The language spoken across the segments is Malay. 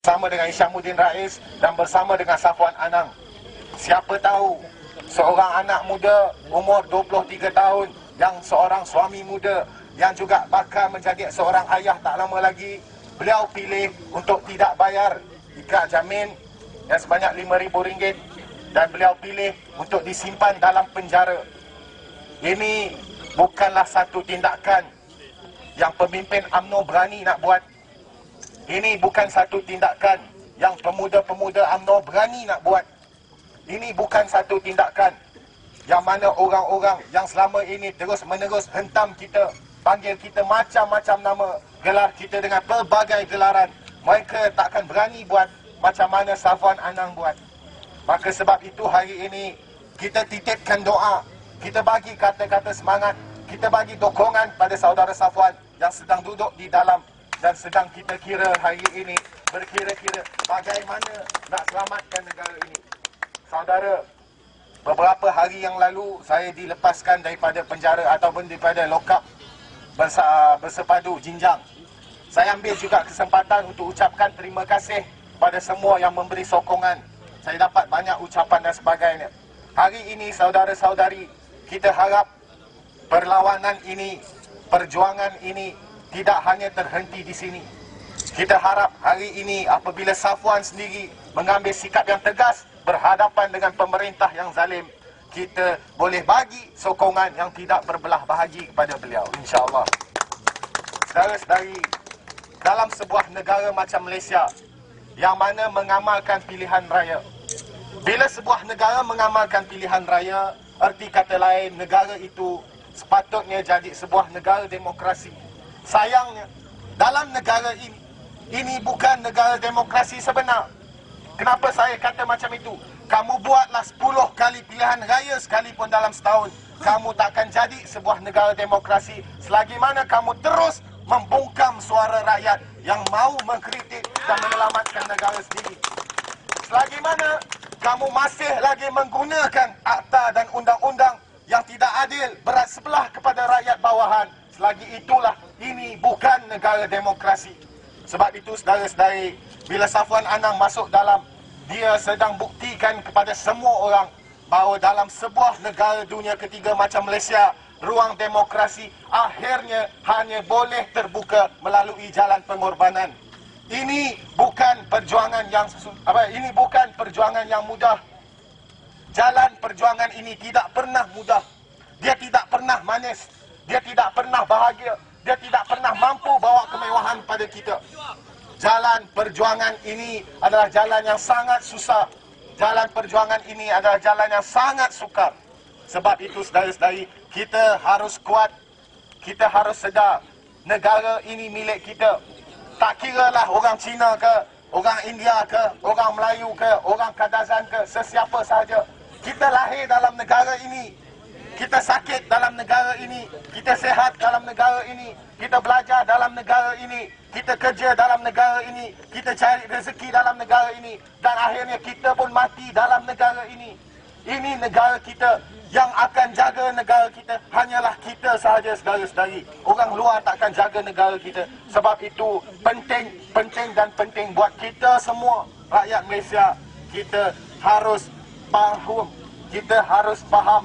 bersama dengan Isyamuddin Rais dan bersama dengan Safwan Anang. Siapa tahu seorang anak muda umur 23 tahun yang seorang suami muda yang juga bakal menjadi seorang ayah tak lama lagi, beliau pilih untuk tidak bayar ikat jamin yang sebanyak RM5,000 dan beliau pilih untuk disimpan dalam penjara. Ini bukanlah satu tindakan yang pemimpin UMNO berani nak buat. Ini bukan satu tindakan yang pemuda-pemuda UMNO berani nak buat. Ini bukan satu tindakan yang mana orang-orang yang selama ini terus-menerus hentam kita, panggil kita macam-macam nama, gelar kita dengan pelbagai gelaran. Mereka takkan berani buat macam mana Safwan Anang buat. Maka sebab itu hari ini kita titipkan doa, kita bagi kata-kata semangat, kita bagi dokongan pada saudara Safwan yang sedang duduk di dalam dan sedang kita kira hari ini, berkira-kira bagaimana nak selamatkan negara ini. Saudara, beberapa hari yang lalu saya dilepaskan daripada penjara ataupun daripada lokap bersepadu Jinjang. Saya ambil juga kesempatan untuk ucapkan terima kasih pada semua yang memberi sokongan. Saya dapat banyak ucapan dan sebagainya. Hari ini saudara-saudari, kita harap perlawanan ini, perjuangan ini tidak hanya terhenti di sini. Kita harap hari ini apabila Safwan sendiri mengambil sikap yang tegas berhadapan dengan pemerintah yang zalim, kita boleh bagi sokongan yang tidak berbelah bahagi kepada beliau, insya-Allah. Saudara-saudari, dalam sebuah negara macam Malaysia yang mana mengamalkan pilihan raya, bila sebuah negara mengamalkan pilihan raya, erti kata lain, negara itu sepatutnya jadi sebuah negara demokrasi. Sayangnya, dalam negara ini bukan negara demokrasi sebenar. Kenapa saya kata macam itu? Kamu buatlah 10 kali pilihan raya sekalipun dalam setahun, kamu takkan jadi sebuah negara demokrasi selagi mana kamu terus membungkam suara rakyat yang mahu mengkritik dan menyelamatkan negara sendiri. Selagi mana kamu masih lagi menggunakan akta dan undang-undang yang tidak adil berat sebelah kepada rakyat bawahan, selagi itulah ini bukan negara demokrasi. Sebab itu saudara-saudari, bila Safwan Anang masuk dalam, dia sedang buktikan kepada semua orang bahawa dalam sebuah negara dunia ketiga macam Malaysia, ruang demokrasi akhirnya hanya boleh terbuka melalui jalan pengorbanan. Ini bukan perjuangan yang mudah. Jalan perjuangan ini tidak pernah mudah. Dia tidak pernah manis. Dia tidak pernah bahagia. Dia tidak pernah mampu bawa kemewahan pada kita. Jalan perjuangan ini adalah jalan yang sangat susah. Jalan perjuangan ini adalah jalan yang sangat sukar. Sebab itu saudara-saudari, kita harus kuat. Kita harus sedar negara ini milik kita. Tak kiralah orang Cina ke, orang India ke, orang Melayu ke, orang Kadazan ke, sesiapa sahaja. Kita lahir dalam negara ini. Kita sakit dalam negara ini. Kita sehat dalam negara ini. Kita belajar dalam negara ini. Kita kerja dalam negara ini. Kita cari rezeki dalam negara ini. Dan akhirnya kita pun mati dalam negara ini. Ini negara kita. Yang akan jaga negara kita hanyalah kita sahaja, saudara-saudari. Orang luar takkan jaga negara kita. Sebab itu penting dan penting buat kita semua rakyat Malaysia. Kita harus faham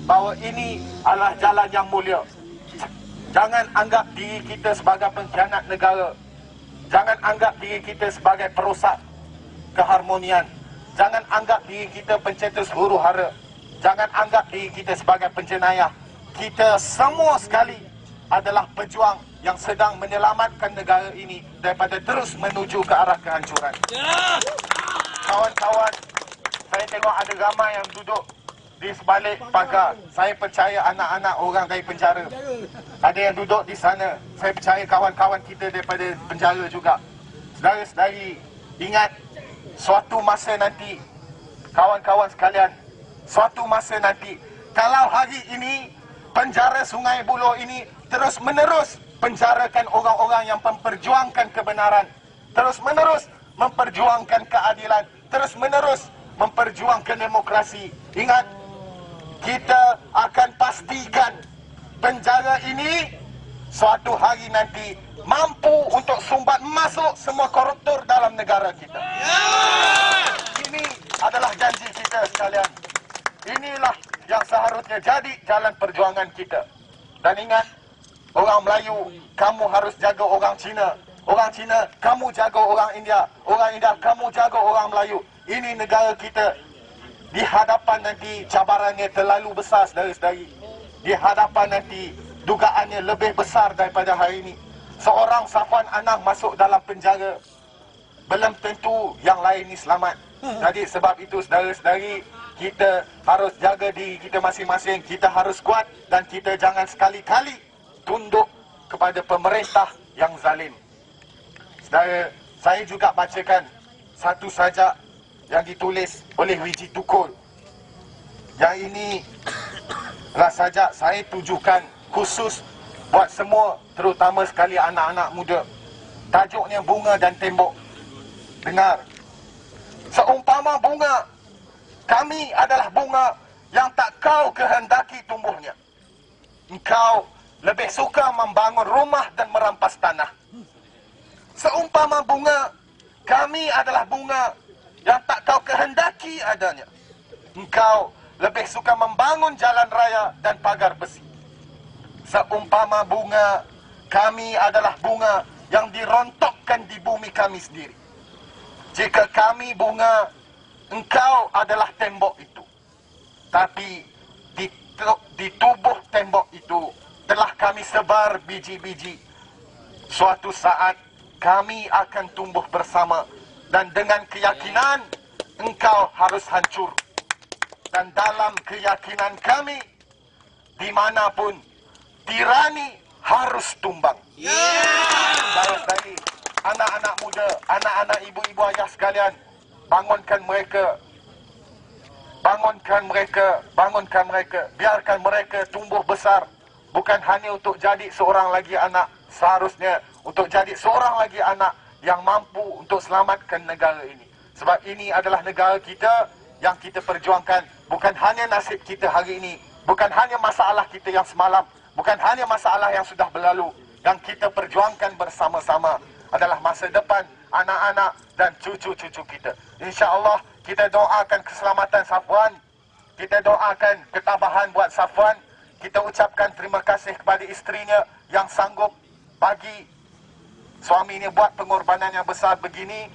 bahawa ini adalah jalan yang mulia. Jangan anggap diri kita sebagai pengkhianat negara. Jangan anggap diri kita sebagai perosak keharmonian. Jangan anggap diri kita pencetus huru hara. Jangan anggap diri kita sebagai penjenayah. Kita semua sekali adalah pejuang yang sedang menyelamatkan negara ini daripada terus menuju ke arah kehancuran. Kawan-kawan, saya tengok ada ramai yang duduk di sebalik pagar. Saya percaya anak-anak orang dari penjara. Ada yang duduk di sana. Saya percaya kawan-kawan kita daripada penjara juga. Saudara-saudari, ingat, suatu masa nanti, kawan-kawan sekalian, suatu masa nanti, kalau hari ini penjara Sungai Buloh ini terus-menerus penjarakan orang-orang yang memperjuangkan kebenaran, terus-menerus memperjuangkan keadilan, terus-menerus memperjuangkan demokrasi, ingat, kita akan pastikan penjara ini suatu hari nanti mampu untuk sumbat masuk semua koruptor dalam negara kita. Ini adalah janji kita sekalian. Inilah yang seharusnya jadi jalan perjuangan kita. Dan ingat, orang Melayu, kamu harus jaga orang Cina. Orang Cina, kamu jaga orang India. Orang India, kamu jaga orang Melayu. Ini negara kita. Di hadapan nanti cabarannya terlalu besar, saudara-saudari. Di hadapan nanti dugaannya lebih besar daripada hari ini. Seorang Safwan Anang masuk dalam penjara, belum tentu yang lain ni selamat. Jadi sebab itu saudara-saudari, kita harus jaga diri kita masing-masing. Kita harus kuat dan kita jangan sekali-kali tunduk kepada pemerintah yang zalim. Saudara, saya juga bacakan satu sajak yang ditulis oleh Wiji Tukul. Yang ini adalah sajak saya tujukan khusus buat semua, terutama sekali anak-anak muda. Tajuknya Bunga dan Tembok. Dengar. Seumpama bunga, kami adalah bunga yang tak kau kehendaki tumbuhnya. Engkau lebih suka membangun rumah dan merampas tanah. Seumpama bunga, kami adalah bunga yang tak kau kehendaki adanya. Engkau lebih suka membangun jalan raya dan pagar besi. Seumpama bunga, kami adalah bunga yang dirontokkan di bumi kami sendiri. Jika kami bunga, engkau adalah tembok itu. Tapi di tubuh tembok itu telah kami sebar biji-biji. Suatu saat kami akan tumbuh bersama. Dan dengan keyakinan, engkau harus hancur. Dan dalam keyakinan kami, dimanapun, tirani harus tumbang. Saudara-saudari, anak-anak muda, anak-anak ibu-ibu ayah sekalian, bangunkan mereka. Bangunkan mereka, bangunkan mereka. Biarkan mereka tumbuh besar. Bukan hanya untuk jadi seorang lagi anak. Seharusnya untuk jadi seorang lagi anak yang mampu untuk selamatkan negara ini. Sebab ini adalah negara kita yang kita perjuangkan. Bukan hanya nasib kita hari ini. Bukan hanya masalah kita yang semalam. Bukan hanya masalah yang sudah berlalu. Yang kita perjuangkan bersama-sama adalah masa depan anak-anak dan cucu-cucu kita. InsyaAllah kita doakan keselamatan Safwan. Kita doakan ketabahan buat Safwan. Kita ucapkan terima kasih kepada isterinya yang sanggup bagi suaminya buat pengorbanan yang besar begini.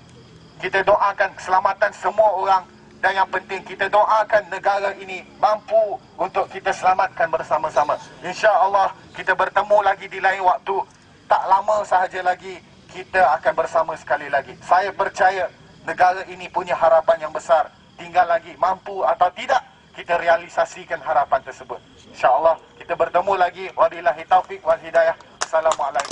Kita doakan keselamatan semua orang. Dan yang penting kita doakan negara ini mampu untuk kita selamatkan bersama-sama. InsyaAllah kita bertemu lagi di lain waktu. Tak lama sahaja lagi kita akan bersama sekali lagi. Saya percaya negara ini punya harapan yang besar. Tinggal lagi mampu atau tidak kita realisasikan harapan tersebut. InsyaAllah kita bertemu lagi. Wabillahi taufiq wal hidayah. Assalamualaikum.